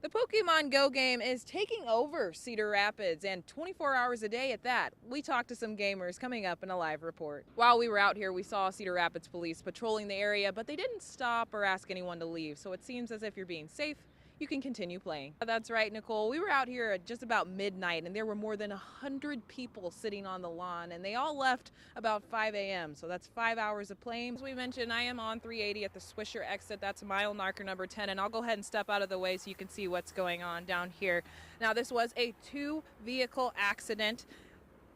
The Pokemon Go game is taking over Cedar Rapids, and 24 hours a day at that. We talked to some gamers coming up in a live report. While we were out here, we saw Cedar Rapids police patrolling the area, but they didn't stop or ask anyone to leave, so it seems as if you're being safe. You can continue playing. That's right, Nicole. We were out here at just about midnight, and there were more than 100 people sitting on the lawn, and they all left about 5 a.m., so that's 5 hours of playing. As we mentioned, I am on 380 at the Swisher exit. That's mile marker number 10, and I'll go ahead and step out of the way so you can see what's going on down here. Now, this was a two-vehicle accident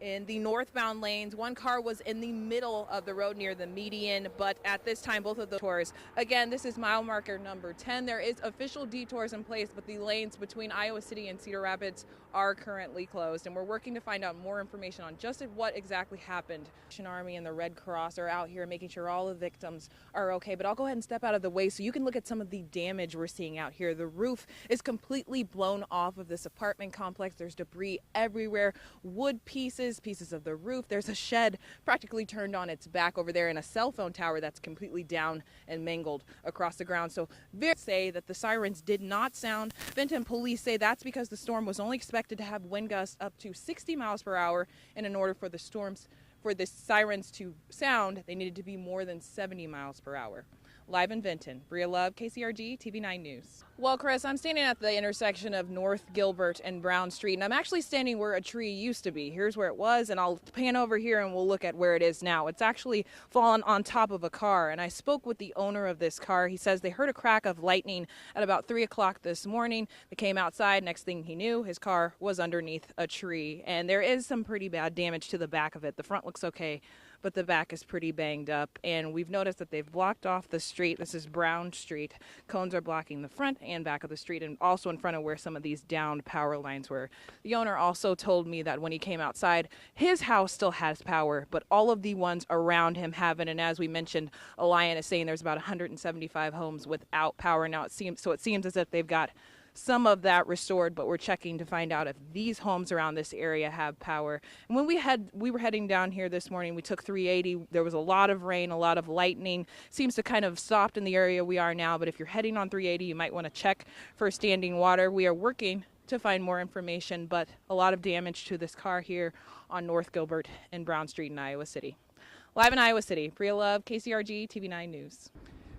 in the northbound lanes. One car was in the middle of the road near the median, but at this time, both of the detours. Again, this is mile marker number 10. There is official detours in place, but the lanes between Iowa City and Cedar Rapids are currently closed, and we're working to find out more information on just what exactly happened. The Army and the Red Cross are out here making sure all the victims are okay, but I'll go ahead and step out of the way so you can look at some of the damage we're seeing out here. The roof is completely blown off of this apartment complex. There's debris everywhere, wood pieces of the roof. There's a shed practically turned on its back over there, and a cell phone tower that's completely down and mangled across the ground. So say that the sirens did not sound. Benton police say that's because the storm was only expected to have wind gusts up to 60 miles per hour, and in order for the sirens to sound, they needed to be more than 70 miles per hour. Live in Benton, Bria Love, KCRG TV 9 News. Well, Chris, I'm standing at the intersection of North Gilbert and Brown Street, and I'm actually standing where a tree used to be. Here's where it was, and I'll pan over here and we'll look at where it is now. It's actually fallen on top of a car, and I spoke with the owner of this car. He says they heard a crack of lightning at about 3 o'clock this morning. They came outside. Next thing he knew, his car was underneath a tree, and there is some pretty bad damage to the back of it. The front looks okay, but the back is pretty banged up, and we've noticed that they've blocked off the street. This is Brown Street. Cones are blocking the front and back of the street, and also in front of where some of these downed power lines were. The owner also told me that when he came outside, his house still has power, but all of the ones around him haven't. And as we mentioned, Alliant is saying there's about 175 homes without power now. It seems as if they've got some of that restored, but we're checking to find out if these homes around this area have power. And when we were heading down here this morning, we took 380. There was a lot of rain, a lot of lightning. Seems to kind of stopped in the area we are now, but if you're heading on 380, you might want to check for standing water. We are working to find more information, but a lot of damage to this car here on North Gilbert and Brown Street in Iowa City. Live in Iowa City, Bria Love, KCRG TV 9 News.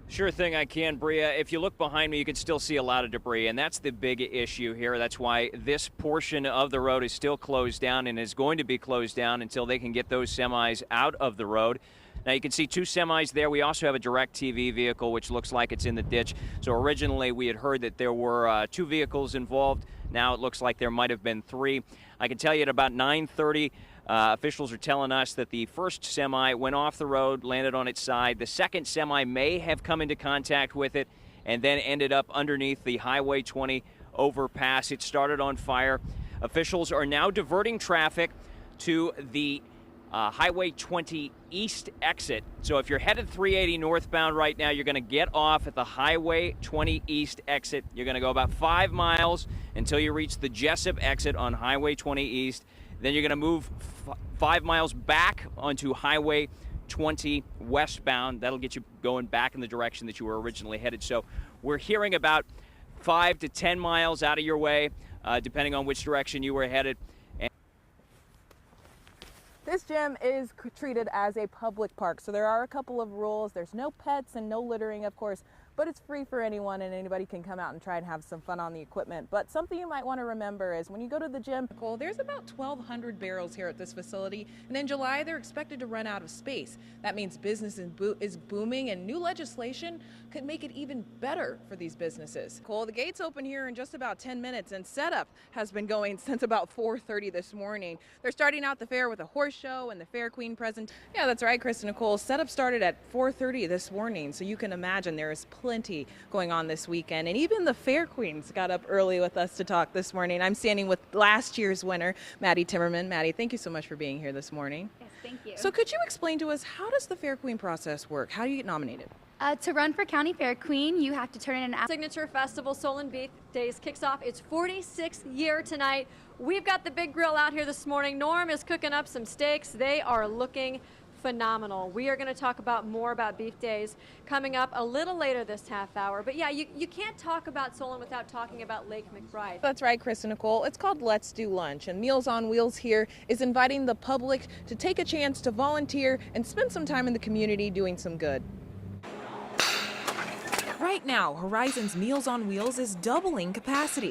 Sure thing, I can, Bria. If you look behind me, you can still see a lot of debris, and that's the big issue here. That's why this portion of the road is still closed down and is going to be closed down until they can get those semis out of the road. Now, you can see two semis there. We also have a DirecTV vehicle, which looks like it's in the ditch. So originally, we had heard that there were two vehicles involved. Now it looks like there might have been three. I can tell you at about 9:30, officials are telling us that the first semi went off the road, landed on its side. The second semi may have come into contact with it and then ended up underneath the Highway 20 overpass. It started on fire. Officials are now diverting traffic to the Highway 20 east exit. So if you're headed 380 northbound right now, you're going to get off at the Highway 20 east exit. You're going to go about 5 miles until you reach the Jessup exit on Highway 20 east. Then you're going to move 5 miles back onto Highway 20 westbound. That'll get you going back in the direction that you were originally headed. So we're hearing about 5 to 10 miles out of your way, depending on which direction you were headed. This gym is treated as a public park, so there are a couple of rules. There's no pets and no littering, of course, but it's free for anyone, and anybody can come out and try and have some fun on the equipment. But something you might want to remember is when you go to the gym, there's about 1,200 barrels here at this facility, and in July they're expected to run out of space. That means business is booming, and new legislation could make it even better for these businesses. The gates open here in just about 10 minutes, and setup has been going since about 4:30 this morning. They're starting out the fair with a horse show and the Fair Queen present. Yeah, that's right, Chris and Nicole. Setup started at 4:30 this morning, so you can imagine there is plenty going on this weekend. And even the Fair Queens got up early with us to talk this morning. I'm standing with last year's winner, Maddie Timmerman. Maddie, thank you so much for being here this morning. Yes, thank you. So could you explain to us, how does the Fair Queen process work? How do you get nominated? To run for County Fair Queen, you have to turn in an Signature Festival Soul and Beef Days kicks off its 46th year tonight. We've got the big grill out here this morning. Norm is cooking up some steaks. They are looking phenomenal. We are going to talk about more about beef days coming up a little later this half hour. But yeah, you can't talk about Solon without talking about Lake McBride. That's right, Chris and Nicole. It's called Let's Do Lunch, and Meals on Wheels here is inviting the public to take a chance to volunteer and spend some time in the community doing some good. Right now, Horizon's Meals on Wheels is doubling capacity.